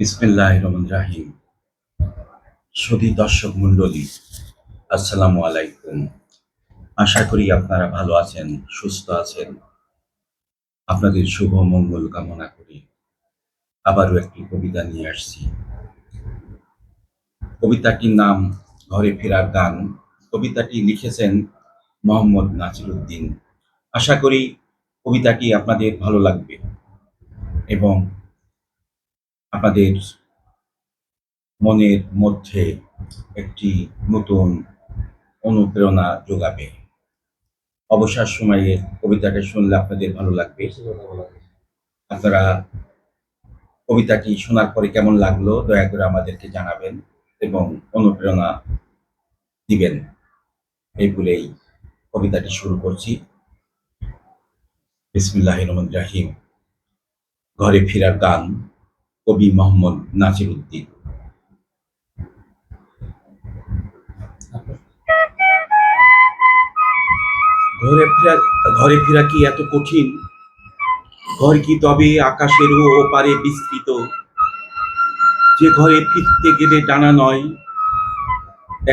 বিসমিল্লাহির রহমানির রহিম। সুধী দর্শক মণ্ডলী, আসসালামু আলাইকুম। আশা করি আপনারা ভালো আছেন, সুস্থ আছেন। আপনাদের শুভ মঙ্গল কামনা করি আবারও একটি কবিতা নিয়ে আসছি। কবিতাটির নাম ঘরে ফেরার গান। কবিতাটি লিখেছেন মোহাম্মদ নাসিরউদ্দিন। আশা করি কবিতাটি আপনাদের ভালো লাগবে এবং আপনাদের মনের মধ্যে একটি নতুন অনুপ্রেরণা যোগাবে। অবসর সময়ে কবিতাটা শুনলে আপনাদের ভালো লাগবে। আপনারা কবিতাটি শোনার পরে কেমন লাগলো দয়া করে আমাদেরকে জানাবেন এবং অনুপ্রেরণা দিবেন। এই বলেই কবিতাটি শুরু করছি। বিসমিল্লাহির রহমানির রহিম। ঘরে ফেরার গান, কবি মোহাম্মদ নাসিরউদ্দিন। ঘরে ফেরা কি এত কঠিন? ঘর কি তবে আকাশেরও ওপারে বিস্তৃত, যে ঘরে ফিরতে গেলে ডানা নয়,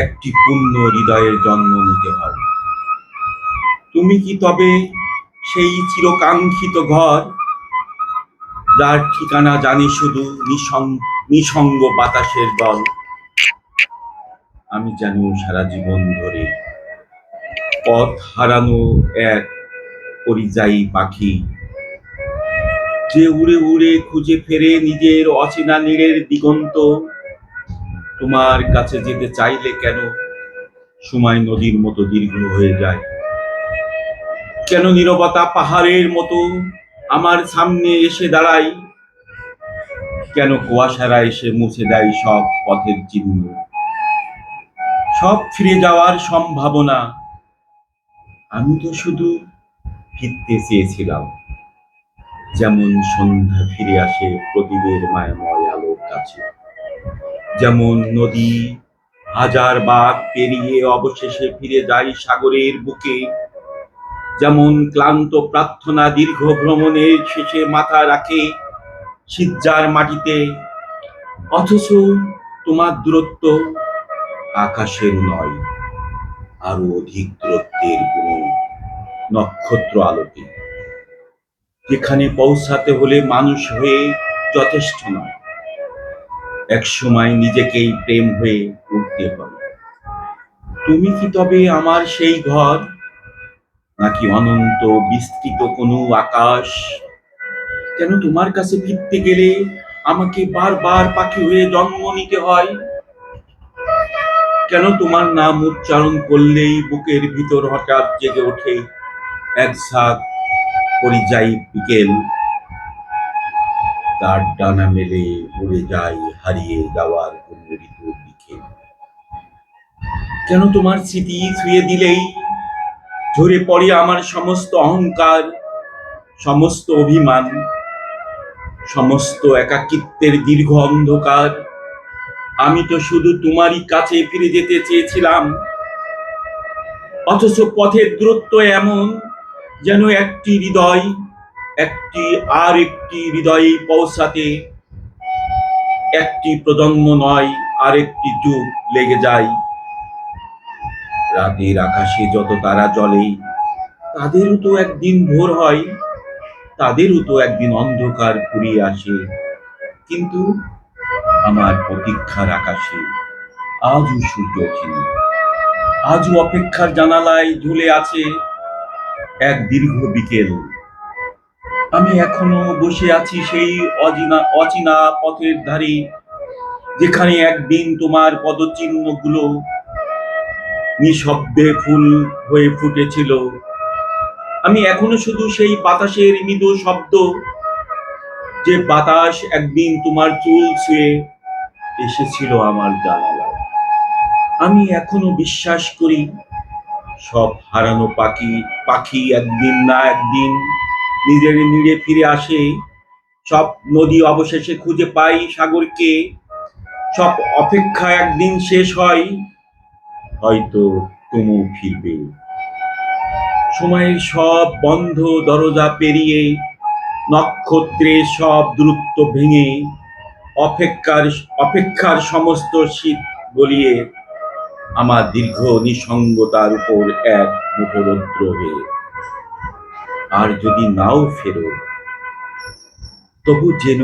একটি পূর্ণ হৃদয়ের জন্ম নিতে হয়? তুমি কি তবে সেই চিরকাঙ্ক্ষিত ঘর, যার ঠিকানা জানি শুধু নিসঙ্গ বাতাসের দল? আমি যেন সারা জীবন ধরে পথ হারানো এক পরিযায়ী পাখি, যে উড়ে উড়ে খুঁজে ফেরে নিজের অচেনা নীড়ের দিগন্ত। তোমার কাছে যেতে চাইলে কেন সময় নদীর মতো দীর্ঘ হয়ে যায়? কেন নীরবতা পাহাড়ের মতো আমার সামনে এসে দাঁড়ায়? কেন কুয়াশারা এসে মুছে দেয় সব পথের চিহ্ন, সব ফিরে যাওয়ার সম্ভাবনা? আমি তো শুধু ফিরতে চেয়েছিলাম, যেমন সন্ধ্যা ফিরে আসে প্রদীপের মায়াময় আলোর কাছে, যেমন নদী হাজার বাঁক পেরিয়ে অবশেষে ফিরে যায় সাগরের বুকে, যেমন ক্লান্ত প্রার্থনা দীর্ঘ ভ্রমণের শেষে মাথা রাখে সিজ্জার মাটিতে। অথচ তোমার দূরত্ব আকাশের নয়, আরো অধিক দূরত্বের কোনো নক্ষত্র আলোকে, যেখানে পৌঁছাতে হলে মানুষ হয়ে যথেষ্ট নয়, এক সময় নিজেকেই প্রেম হয়ে উঠতে হবে। তুমি কি তবে আমার সেই ঘর, নাকি অনন্ত বিস্তৃত কোনো আকাশ? কেন তোমার কাছে ফিরতে গেলে আমাকে বারবার পাখি হয়ে জন্ম নিতে হয়? কেন তোমার নাম উচ্চারণ করলেই বুকের ভিতর হঠাৎ জেগে ওঠে এক ঝাঁক পরিযায়ী বিকেল, তার ডানা মেলে উড়ে যায় হারিয়ে যাওয়ার কোন ঋতুর দিকে? কেন তোমার স্মৃতি ছুঁয়ে দিলেই ঝরে পড়ে আমার সমস্ত অহংকার, সমস্ত অভিমান, সমস্ত একাকিত্বের দীর্ঘ অন্ধকার? আমি তো শুধু তোমারই কাছে ফিরে যেতে চেয়েছিলাম, অথচ পথের দূরত্ব এমন যেন একটি হৃদয়ে পৌঁছাতে একটি প্রজন্ম নয়, আরেকটি যুগ লেগে যায়। রাতের আকাশে যত তারা জ্বলে, তাদেরও তো একদিন ভোর হয়, তাদেরও তো একদিন অন্ধকার ফুরিয়ে আসে। কিন্তু আমার প্রতীক্ষার আকাশে আজও সূর্য ওঠেনি, আজও অপেক্ষার জানালায় ঝুলে আছে এক দীর্ঘ বিকেল। আমি এখনো বসে আছি সেই অচেনা পথের ধারে, যেখানে একদিন তোমার পদচিহ্নগুলো নিঃশব্দে ফুল হয়ে ফুটেছিল। আমি এখনো শুধু সেই বাতাসের মৃদু শব্দ, যে বাতাস একদিন তোমার চুল ছুঁয়ে এসেছিল আমার জানালায়। আমি এখনো বিশ্বাস করি সব হারানো পাখি একদিন না একদিন নিজের নীড়ে ফিরে আসে, সব নদী অবশেষে খুঁজে পাই সাগরকে, সব অপেক্ষা একদিন শেষ হয়, হয়তো তুমিও ফিরবে। সময়ের সব বন্ধ দরজা পেরিয়ে, নক্ষত্রের সব দূরত্ব ভেঙে, অপেক্ষার অপেক্ষার সমস্ত শীত গলিয়ে আমার দীর্ঘ নিঃসঙ্গতার উপর এক মুঠো রৌদ্র হয়ে। আর যদি নাও ফেরো, তবু যেন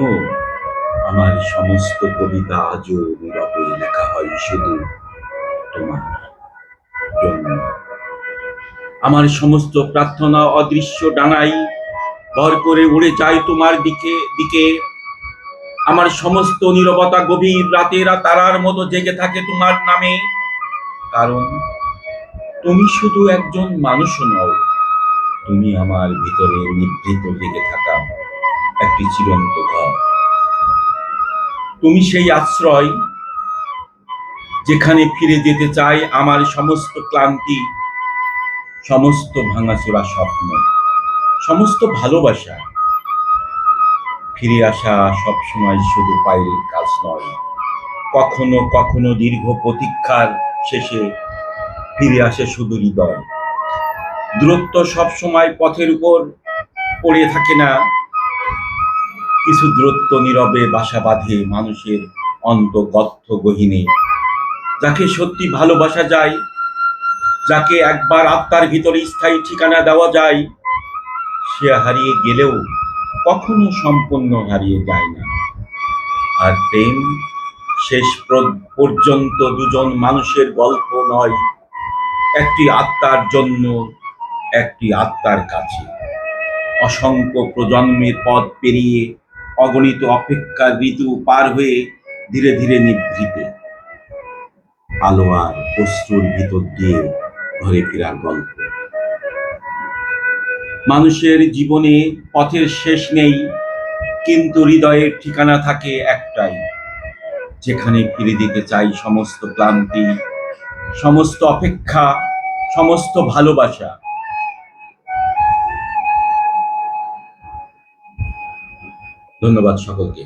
আমার সমস্ত কবিতা আজও নীরবে লেখা হয় শুধু তোমার জন্য। আমার সমস্ত প্রার্থনা অদৃশ্য ডানায় ভর করে উড়ে যায় তোমার দিকে দিকে। আমার সমস্ত নীরবতা গভীর রাতের তারার মতো জেগে থাকে তোমার নামে। কারণ তুমি শুধু একজন মানুষও নও, তুমি আমার ভিতরে নিভৃত জেগে থাকা একটি চিরন্ত ঘর। তুমি সেই আশ্রয় যেখানে ফিরে যেতে চাই আমার সমস্ত ক্লান্তি, সমস্ত ভাঙাচোরা স্বপ্ন, সমস্ত ভালোবাসা। ফিরে আসা সবসময় শুধু পায়ের কাজ নয়, কখনো কখনো দীর্ঘ প্রতীক্ষার শেষে ফিরে আসে শুধু হৃদয়। দূরত্ব সবসময় পথের উপর পড়ে থাকে না, কিছু দূরত্ব নীরবে বাসা বাঁধে মানুষের অন্তর্গর্ত গহীনে। যাকে সত্যি ভালোবাসা যায়, যাকে একবার আত্মার ভিতরে স্থায়ী ঠিকানা দেওয়া যায়, সে হারিয়ে গেলেও কখনো সম্পূর্ণ হারিয়ে যায় না। আর প্রেম শেষ পর্যন্ত দুজন মানুষের গল্প নয়, একটি আত্মার জন্য, একটি আত্মার কাছে। অসংখ্য প্রজন্মের পথ পেরিয়ে, অগণিত অপেক্ষার ঋতু পার হয়ে ধীরে ধীরে নিভৃতে আলো আর অশ্রুর ভিতর দিয়ে ঘরে ফেরার গল্প। মানুষের জীবনে পথের শেষ নেই, কিন্তু হৃদয়ের ঠিকানা থাকে একটাই, যেখানে ফিরে দিতে চাই সমস্ত ক্লান্তি, সমস্ত অপেক্ষা, সমস্ত ভালোবাসা। ধন্যবাদ সকলকে।